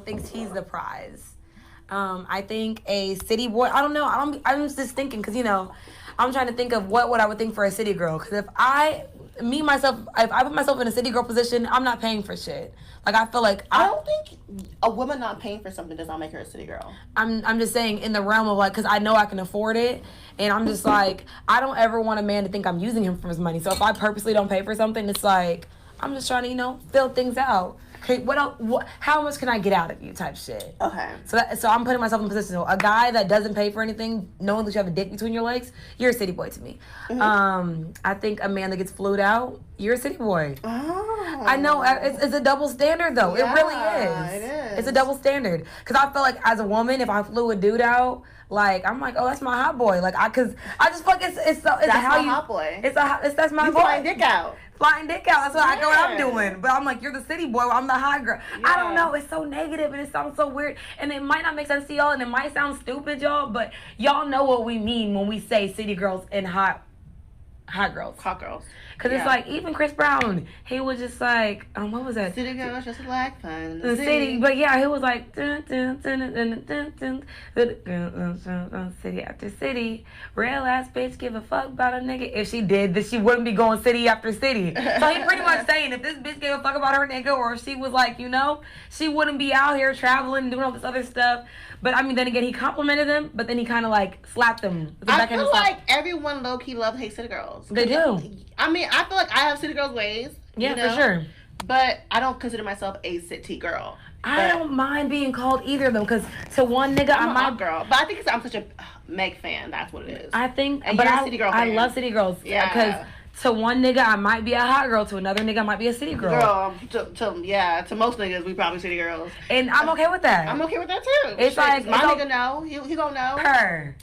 thinks he's the prize. I think a city boy, I don't know. I'm just thinking because, I'm trying to think of what I would think for a city girl. Because if I put myself in a city girl position, I'm not paying for shit. Like, I feel like I don't think a woman not paying for something does not make her a city girl. I'm just saying in the realm of, like, because I know I can afford it, and I'm just like, I don't ever want a man to think I'm using him for his money. So if I purposely don't pay for something, it's like I'm just trying to fill things out. Okay, how much can I get out of you type shit? Okay. So I'm putting myself in a position. So a guy that doesn't pay for anything, knowing that you have a dick between your legs, you're a city boy to me. Mm-hmm. I think a man that gets flued out, you're a city boy. Oh. I know. It's a double standard, though. Yeah, it really is. It is. It's a double standard. Because I feel like as a woman, if I flew a dude out, like, I'm like, oh, that's my hot boy. Like, because I just feel like it's hot boy. That's my you boy. Flying dick out. Flying dick out. That's what I know what I'm doing. But I'm like, you're the city boy. I'm the hot girl. Yeah. I don't know. It's so negative and it sounds so weird. And it might not make sense to y'all and it might sound stupid, y'all. But y'all know what we mean when we say city girls and hot girls. Hot girls. Because it's like, even Chris Brown, he was just like, what was that? City girls just like fun in the city. But yeah, he was like, city after city. Real ass bitch give a fuck about a nigga. If she did, then she wouldn't be going city after city. So he pretty much saying if this bitch gave a fuck about her nigga, or if she was like, she wouldn't be out here traveling and doing all this other stuff. But I mean, then again, he complimented them, but then he kind of like slapped them. I feel like everyone low key loves hate city girls. They do. I mean, I feel like I have city girls ways. Yeah, for sure. But I don't consider myself a city girl. I don't mind being called either of them, because to one nigga, I'm a girl. But I think I'm such a Meg fan. That's what it is. I think, and you're a city girl fan. I love city girls. Yeah. Because to one nigga, I might be a hot girl. To another nigga, I might be a city girl. To most niggas, we probably city girls. And I'm okay with that. I'm okay with that too. It's like my nigga know. He gonna know. Purr.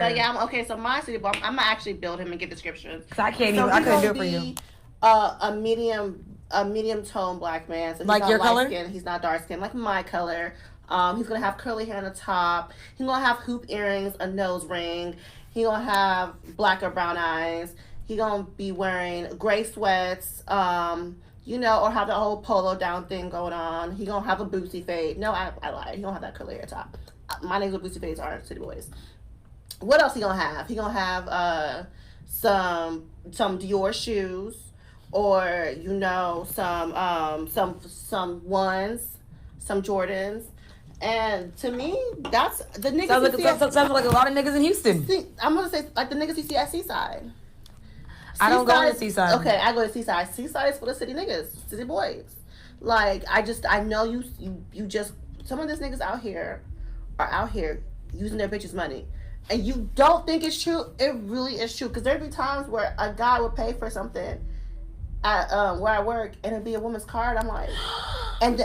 But yeah, I'm okay. So my city boy, I'm gonna actually build him and get descriptions. Cause I couldn't do it for you. A medium tone black man. So he's like not your light color? Skin, he's not dark skin, like my color. He's gonna have curly hair on the top. He's gonna have hoop earrings, a nose ring. He's gonna have black or brown eyes. He's gonna be wearing gray sweats, or have the whole polo down thing going on. He's gonna have a bootsy fade. No, I lied. He gonna have that curly hair top. My niggas with bootsy fades are city boys. What else he gonna have? He gonna have some Dior shoes, or some ones, some Jordans. And to me, that's the niggas. Sounds like a lot of niggas in Houston. I'm gonna say like the niggas you see at Seaside. I don't go to Seaside. Okay, I go to Seaside. Seaside is for the city niggas, city boys. Like, I know you just, some of these niggas are out here using their bitches' money. and you don't think it's true, it really is true. Because there'd be times where a guy would pay for something at where I work, and it'd be a woman's card. I'm like,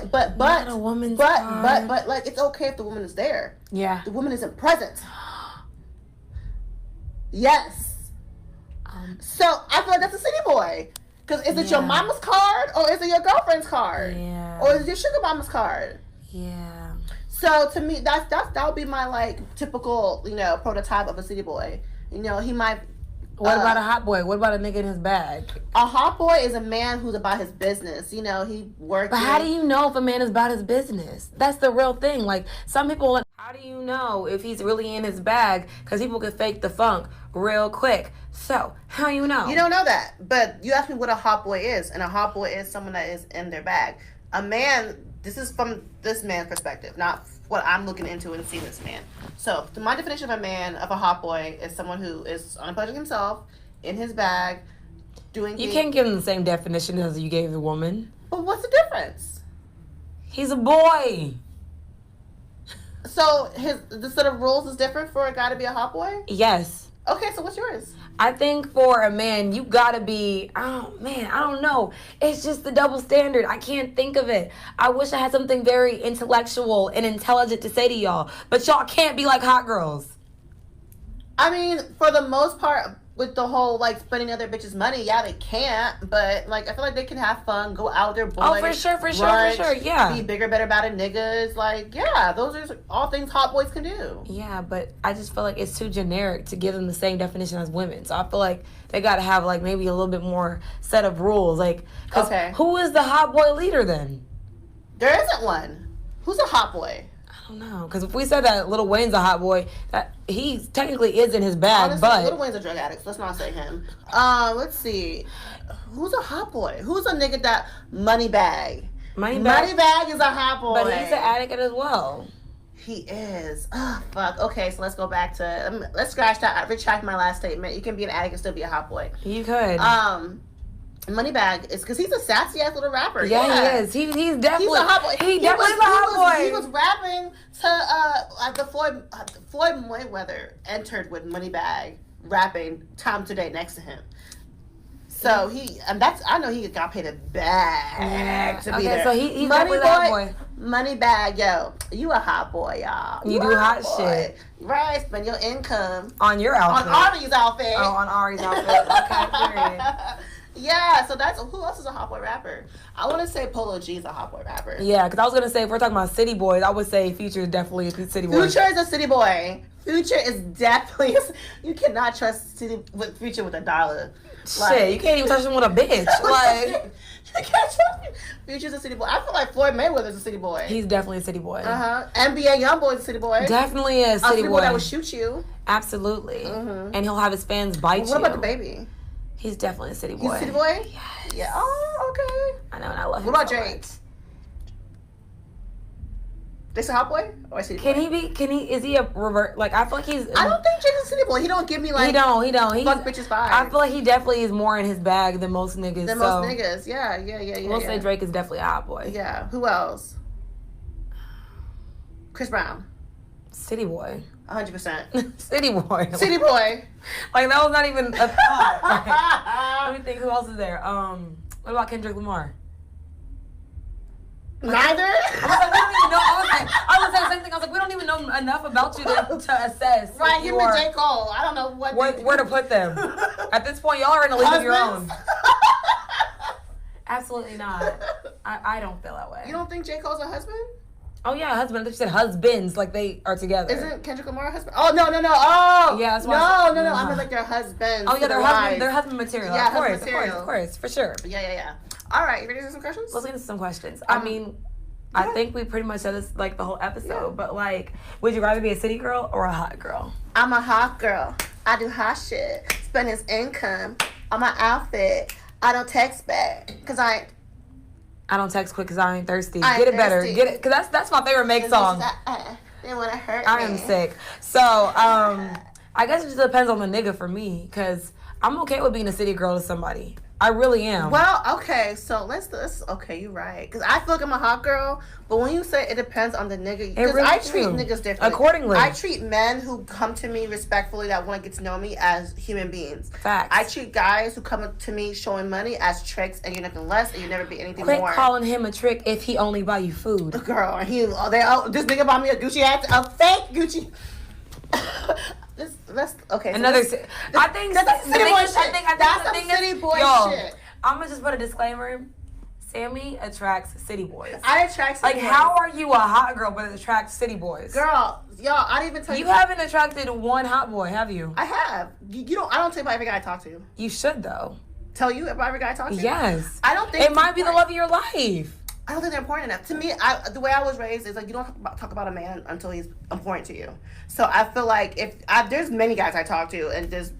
but Not a woman's card. but like, it's okay if the woman is there. Yeah. The woman isn't present. Yes. So I feel like that's a city boy. Because is it your mama's card or is it your girlfriend's card? Yeah. Or is it your sugar mama's card? Yeah. So to me, that would be my like typical, prototype of a city boy. He might. What about a hot boy? What about a nigga in his bag? A hot boy is a man who's about his business. He works. But how do you know if a man is about his business? That's the real thing. Like, some people, how do you know if he's really in his bag? Because people can fake the funk real quick. So, how you know? You don't know that. But you asked me what a hot boy is. And a hot boy is someone that is in their bag. A man, this is from this man's perspective, not what I'm looking into and seeing this man. So, my definition of a hot boy is someone who is unapologetic himself, in his bag, doing You can't give him the same definition as you gave the woman. But what's the difference? He's a boy. So, the set of rules is different for a guy to be a hot boy? Yes. Okay, so what's yours? I think for a man, you gotta be, I don't know. It's just the double standard. I can't think of it. I wish I had something very intellectual and intelligent to say to y'all. But y'all can't be like hot girls. I mean, for the most part, with the whole, like, spending other bitches' money, yeah, they can't. But, like, I feel like they can have fun, go out with their boys. Oh, for sure, yeah. Be bigger, better, badder niggas. Like, yeah, those are all things hot boys can do. Yeah, but I just feel like it's too generic to give them the same definition as women. So I feel like they got to have, like, maybe a little bit more set of rules. Like, cause who is the hot boy leader then? There isn't one. Who's a hot boy? I don't know, because if we said that Lil Wayne's a hot boy, that he technically is in his bag. Honestly, but Lil Wayne's a drug addict. So let's not say him. Let's see, who's a hot boy? Who's a nigga that Moneybag? Moneybag is a hot boy, but he's an addict as well. He is. Oh fuck. Okay, so let's go back to let's scratch that. I retract my last statement. You can be an addict and still be a hot boy. You could. Moneybag is because he's a sassy ass little rapper. Yeah, he is. He's definitely a hot boy. He definitely is a hot boy. He was rapping to the Floyd Mayweather entered with Moneybag rapping Time Today next to him. So I know he got paid a bag to be there. So he's definitely the hot boy. Moneybag, yo, you a hot boy, y'all. You do hot shit. Right, spend your income on your outfit. On Ari's outfit. Oh, on Ari's outfit. Okay, period. Yeah, so that's who else is a hot boy rapper? I want to say Polo G is a hot boy rapper. Yeah, because I was gonna say if we're talking about city boys, I would say Future is definitely a city boy. Future is a city boy. Future is definitely. You cannot trust Future with $1. Shit, you can't even trust him with a bitch. Like, you can't trust me. Future's a city boy. I feel like Floyd Mayweather's a city boy. He's definitely a city boy. NBA YoungBoy's a city boy. Definitely a city boy that would shoot you. Absolutely. And he'll have his fans bite you. What about the baby? He's definitely a city boy. He's a city boy? Yes. Yeah. Oh, okay. I know, and I love him. What about so Drake? much. This a hot boy or a city boy? Is he a revert? Like, I feel like he's. I don't think Drake's a city boy. He don't give me like. He don't. Fuck bitches vibe. I feel like he definitely is more in his bag than most niggas. Most niggas. Yeah. We'll say Drake is definitely a hot boy. Yeah. Who else? Chris Brown. City boy. 100%. City boy. City boy. Like, that was not even a thought. Like, let me think. Who else is there? What about Kendrick Lamar? Neither. I was saying the same thing. I was like, we don't even know enough about you to assess. Right, him and J. Cole. I don't know where to put them. At this point, y'all are in a league of your own. Absolutely not. I don't feel that way. You don't think J. Cole's a husband? Oh yeah, husband. I thought you said husbands, like they are together. Isn't Kendrick Lamar a husband? Oh no. Oh yeah, that's why. No. I mean like their husbands. Oh yeah, their husband material. Yeah, of course, for sure. Yeah. All right, you ready to do some questions? Let's get into some questions. I mean, I think we pretty much said this like the whole episode, but like, would you rather be a city girl or a hot girl? I'm a hot girl. I do hot shit. Spend his income on my outfit. I don't text back because I don't text quick because I ain't thirsty. Get it better. Get it, because that's my favorite make song. They want to hurt I am sick. So, I guess it just depends on the nigga for me, because I'm okay with being a city girl to somebody. I really am. Well, okay, so let's okay, you're right. Because I feel like I'm a hot girl, but when you say it depends on the nigga, because really I treat niggas differently. Accordingly. I treat men who come to me respectfully that want to get to know me as human beings. Facts. I treat guys who come to me showing money as tricks, and you're nothing less, and you never be anything more. Quit calling him a trick if he only buy you food. Girl, this nigga bought me a Gucci hat, a fake Gucci. Let's okay. Another. I that's think some city boy shit. That's some thing city boy shit. I'm gonna just put a disclaimer. Sammy attracts city boys. I attract city boys. Like, how are you a hot girl but attracts city boys? Girl, y'all, I didn't even tell you. You haven't attracted one hot boy, have you? I have. You don't. I don't tell you about every guy I talk to. You should though. Tell you about every guy I talk to? Yes. I don't think it might be the love of your life. I don't think they're important enough. To me, the way I was raised is like you don't talk about a man until he's important to you. So I feel like there's many guys I talk to, and there's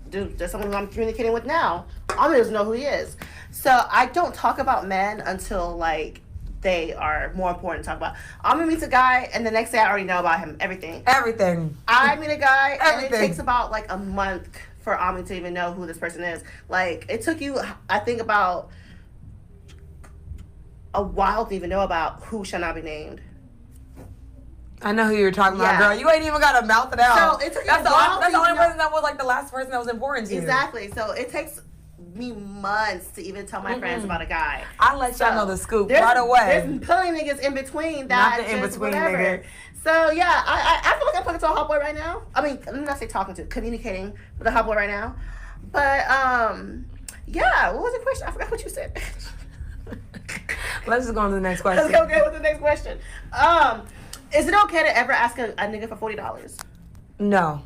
someone who I'm communicating with now, I'm gonna just know who he is. So I don't talk about men until like they are more important to talk about. I'm gonna meet a guy, and the next day I already know about him, everything. I meet a guy, and it takes about like a month for Ami to even know who this person is. Like it took you, I think, about a while to even know about who shall not be named. I know who you're talking about, girl. You ain't even got to mouth it out. So it took that's the only person that was like the last person that was important to you. Exactly. So it takes me months to even tell my friends about a guy. I let y'all know the scoop right away. There's plenty of niggas in between that. Not the in between nigga. So yeah, I feel like I'm talking to a hot boy right now. I mean, let me not say talking to, communicating with a hot boy right now. But yeah, what was the question? I forgot what you said. Let's just go on to the next question. Let's go with the next question. Is it okay to ever ask a nigga for $40? No.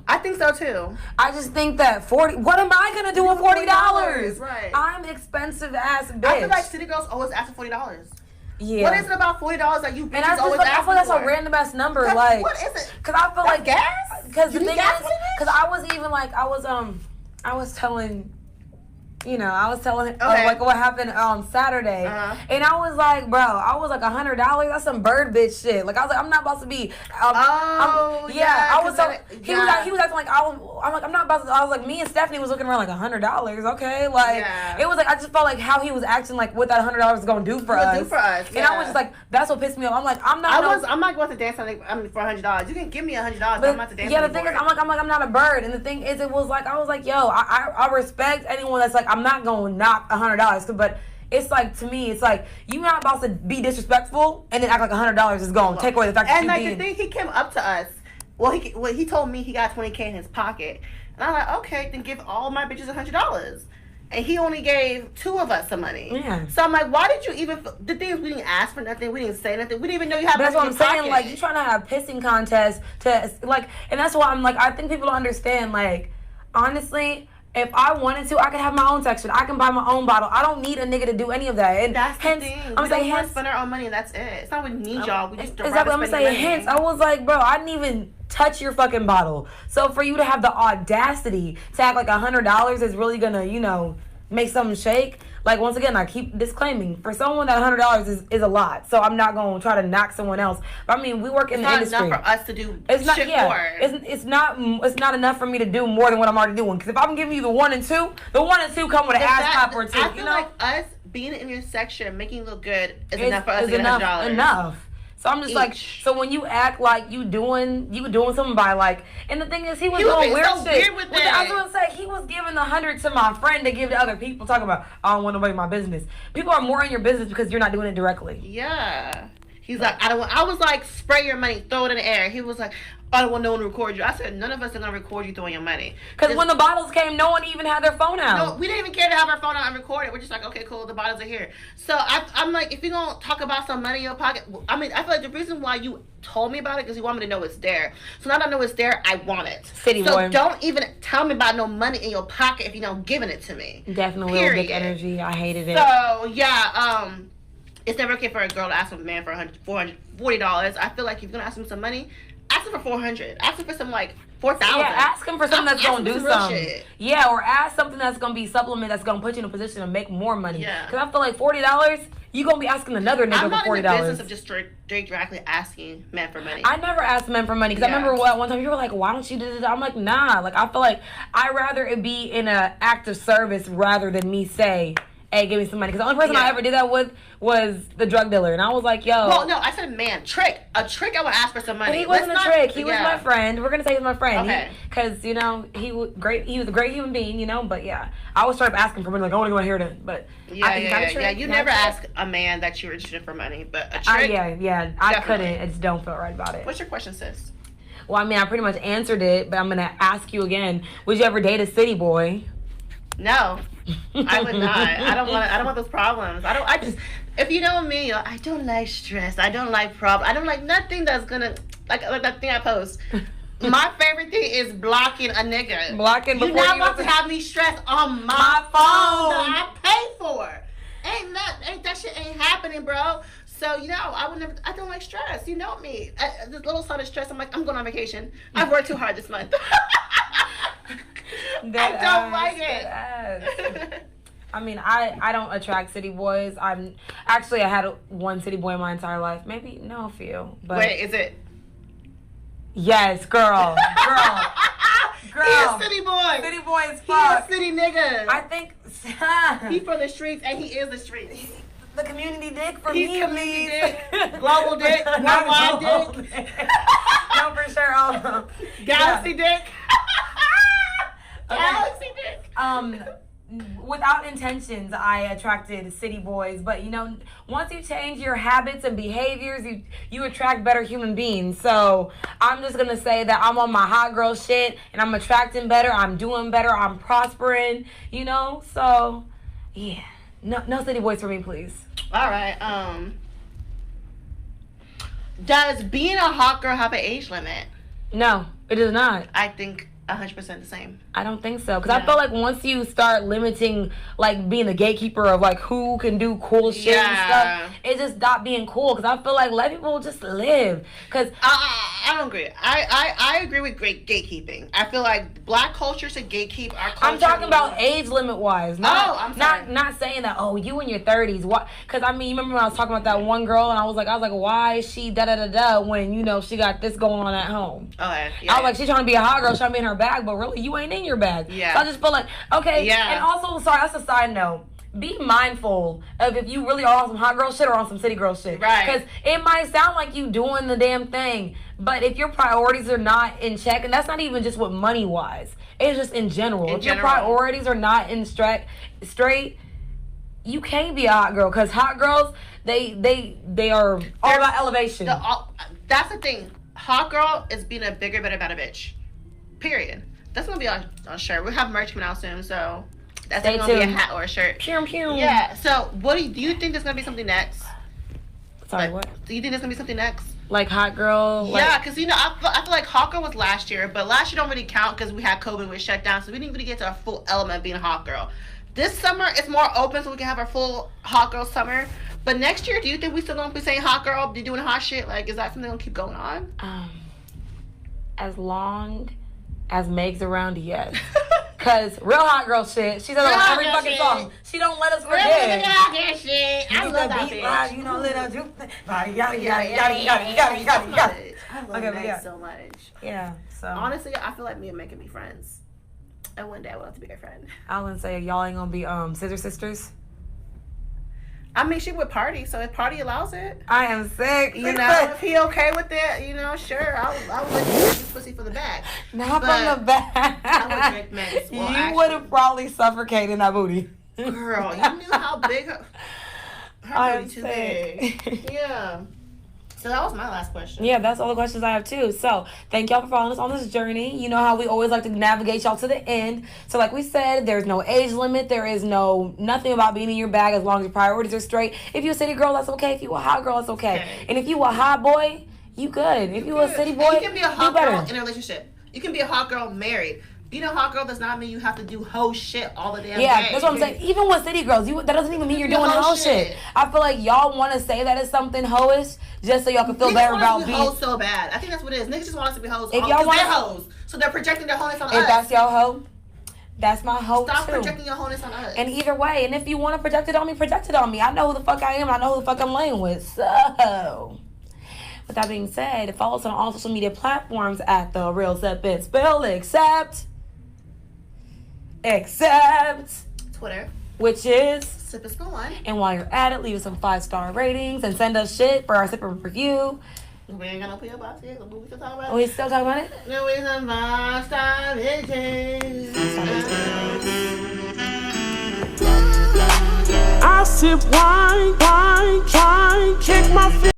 I think so too. I just think that what am I gonna do with $40? Right. I'm expensive ass bitch. I feel like city girls always ask for $40. Yeah. What is it about $40 that you bitches and always I ask feel that's for? a random ass number. Like, what is it? Because I feel like gas. Because the thing is, because I was even like I was telling. You know, I was telling him like what happened Saturday, and I was like, bro, I was like $100. That's some bird bitch shit. Like I was like, I'm not about to be. I was so he was acting like I'm like I'm not about to. I was like, me and Stephanie was looking around like $100. Okay, like it was like I just felt like how he was acting like what that $100 was gonna do for us. And I was just like, that's what pissed me off. I'm like, I'm not going to dance on for $100. You can give me $100, but I'm not to dance. Yeah, the thing is, I'm not a bird, and the thing is, it was like I was like, yo, I respect anyone that's like. I'm not going to knock $100, but it's like, to me, it's like you're not about to be disrespectful and then act like $100 is going to take away the fact that you like the thing, he came up to us. Well, he told me he got $20K in his pocket, and I'm like, okay, then give all my bitches $100. And he only gave 2 of us some money. Yeah. So I'm like, why did you even? The thing is, we didn't ask for nothing. We didn't say nothing. We didn't even know you had money in your pocket. That's what I'm saying. Like, you trying to have pissing contests to like, and that's why I'm like, I think people don't understand. Like, honestly. If I wanted to, I could have my own section. I can buy my own bottle. I don't need a nigga to do any of that. And that's the thing. I'm saying, we spend our own money and that's it. It's not we need y'all. We just exactly. I'm saying, hence, I was like, bro, I didn't even touch your fucking bottle. So for you to have the audacity to act like $100 is really gonna, you know, make something shake. Like, once again, I keep disclaiming, for someone that $100 is a lot. So I'm not going to try to knock someone else. But I mean, we work in the industry. It's not enough for us to do shit more. It's not enough for me to do more than what I'm already doing. Because if I'm giving you the 1 and 2, the 1 and 2 come with an ass pop or 2. I feel like us being in your section, making you look good is enough for us to get $100. Enough. So I'm just like, so when you act like you doing something by like, and the thing is, he was doing weird shit. Weird with that. I was gonna say, he was giving the 100 to my friend to give to other people. Talking about, I don't want to make my business. People are more in your business because you're not doing it directly. Yeah. He's like, I was like, spray your money, throw it in the air. He was like, I don't want no one to record you. I said, none of us are going to record you throwing your money. Because when the bottles came, no one even had their phone out. No, we didn't even care to have our phone out and record it. We're just like, okay, cool, the bottles are here. So I'm like, if you're going to talk about some money in your pocket, I mean, I feel like the reason why you told me about it because you want me to know it's there. So now that I know it's there, I want it. City so boy. Don't even tell me about no money in your pocket if you're not giving it to me. Definitely a big energy. I hated it. So, yeah, it's never okay for a girl to ask a man for $40. I feel like if you're going to ask him some money, ask him for $400. Ask him for some like $4,000. Yeah, ask him for something that's gonna do something. Yeah, or ask something that's gonna be supplement that's gonna put you in a position to make more money. Yeah. Because I feel like $40 you gonna be asking another nigga I'm not for $40. in the business of just straight directly asking men for money. I never asked men for money because I remember one time you were like, why don't you do this? I'm like, nah. Like, I feel like I'd rather it be in an act of service rather than me say, hey, give me some money. Because the only person I ever did that with was the drug dealer. And I was like, yo. Well, no, I said man. A trick, I would ask for some money. But he wasn't a trick. He was my friend. We're going to say he was my friend. Okay. Because, you know, he was a great human being, you know. But, yeah. I always started asking for money. Like, I want to go here then. But, you never ask a man that you're interested for money. But a trick. I couldn't. I just don't feel right about it. What's your question, sis? Well, I mean, I pretty much answered it. But I'm going to ask you again. Would you ever date a city boy? No, I would not. I don't want those problems. If you know me, I don't like stress. I don't like problems. I don't like nothing that's gonna like that thing I post. My favorite thing is blocking a nigga. You're not about to have me stressed on my phone that I pay for. Ain't that shit ain't happening, bro. So, you know, I don't like stress. You know me. This little side of stress, I'm like, I'm going on vacation. I've worked too hard this month. I don't like it. I mean, I don't attract city boys. I had one city boy in my entire life. Maybe, no, a few. But wait, is it? Yes, girl. He a city boy. City boy is fuck. He a city nigga. I think. He from the streets and he is the streets. The community dick for He's me. Community dick. Global dick. Worldwide dick. No, for sure. Galaxy dick. Galaxy dick. Without intentions, I attracted city boys, but you know, once you change your habits and behaviors, you attract better human beings. So I'm just gonna say that I'm on my hot girl shit, and I'm attracting better. I'm doing better. I'm prospering. You know, so yeah, no city boys for me, please. All right. Does being a hot girl have an age limit? No, it does not. I think 100% the same. I don't think so, because I feel like once you start limiting, like, being the gatekeeper of like who can do cool shit and stuff, it just stopped being cool. Because I feel like let people just live. Because I don't agree. I agree with great gatekeeping. I feel like black culture should gatekeep our culture. I'm talking about age limit wise. I'm sorry. Not saying that. Oh, you in your 30s. What? Because I mean, you remember when I was talking about that one girl, and I was like, why is she da da da da when you know she got this going on at home? Okay. I was like, she's trying to be a hot girl, trying to be in her bag, but really, you ain't in your bag. Yeah. So I just feel like, okay. Yeah. And also, sorry, that's a side note. Be mindful of if you really are on some hot girl shit or on some city girl shit. Right. Because it might sound like you doing the damn thing, but if your priorities are not in check, and that's not even just with money wise, it's just in general. If your priorities are not in straight, you can't be a hot girl. Because hot girls, they are all about elevation. That's the thing. Hot girl is being a bigger, better, better bitch. Period. That's gonna be on shirt. We'll have merch coming out soon, so that's gonna be a hat or a shirt. Pew pew. Yeah. So, what do you think there's gonna be something next? Sorry, what? Do you think there's gonna be something next? Like hot girl? Yeah, because you know, I feel like hot girl was last year, but last year don't really count because we had COVID, we shut down, so we didn't really get to our full element of being a hot girl. This summer it's more open, so we can have our full hot girl summer. But next year, do you think we still gonna be saying hot girl, be doing hot shit? Like, is that something gonna keep going on? As long as Meg's around, yes. Cause real hot girl shit, she does it on every fucking song. She don't let us forget. Real hot girl shit. I love that bitch. You know, little juke. Yada yada I love Meg so much. Yeah. So honestly, I feel like me and Meg can be friends, and one day I would love to be her friend. I wouldn't say y'all ain't gonna be scissor sisters. I mean, she would party, so if party allows it. I am sick. You know, if he okay with it, you know, sure, I'll let you drink this pussy for the bag. Not from the back. I would drink Meg's. Well, you would have probably suffocated that booty. Girl, you knew how big her booty too big. Yeah. So that was my last question. Yeah, that's all the questions I have too. So thank y'all for following us on this journey. You know how we always like to navigate y'all to the end. So like we said, there's no age limit. There is nothing about being in your bag as long as your priorities are straight. If you're a city girl, that's okay. If you're a hot girl, that's okay. And if you a hot boy, you good. If you a city boy, and you can be a hot girl in a relationship. You can be a hot girl married. Being a hot girl does not mean you have to do hoe shit all the damn day. Yeah, that's what I'm saying. Even with city girls, that doesn't even mean you're doing hoe shit. I feel like y'all want to say that it's something hoish just so y'all can feel better about being hoes so bad. I think that's what it is. Niggas just want us to be hoes. If y'all want they're hoes, so they're projecting their hoeness on us. If that's y'all hoe, That's my hope Stop too. projecting your wholeness on us. And either way, and if you want to project it on me, project it on me. I know who the fuck I am. I know who the fuck I'm laying with. So, with that being said, follow us on all social media platforms at The Real Sip and Spill, except Twitter, which is Sip and Spill 1. And while you're at it, leave us some 5-star ratings and send us shit for our sip and review. We ain't got no P.O. box here. We still talking about it. We still talking about it? No, we some 5-star bitches. I sip wine, kick my feet.